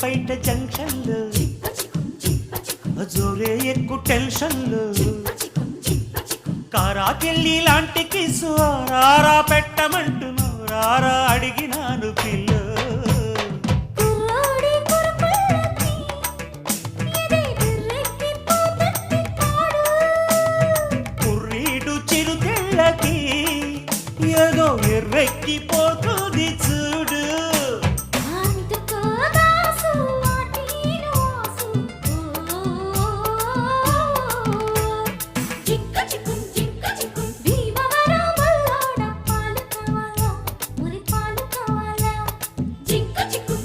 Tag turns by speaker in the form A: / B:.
A: బయట జంక్షన్లు జోరే ఎక్కువ టెన్షన్లు కారాకెళ్ళి లాంటి కిసు రారా పెట్టమంటున్నావు రారా అడిగినాను పిల్లు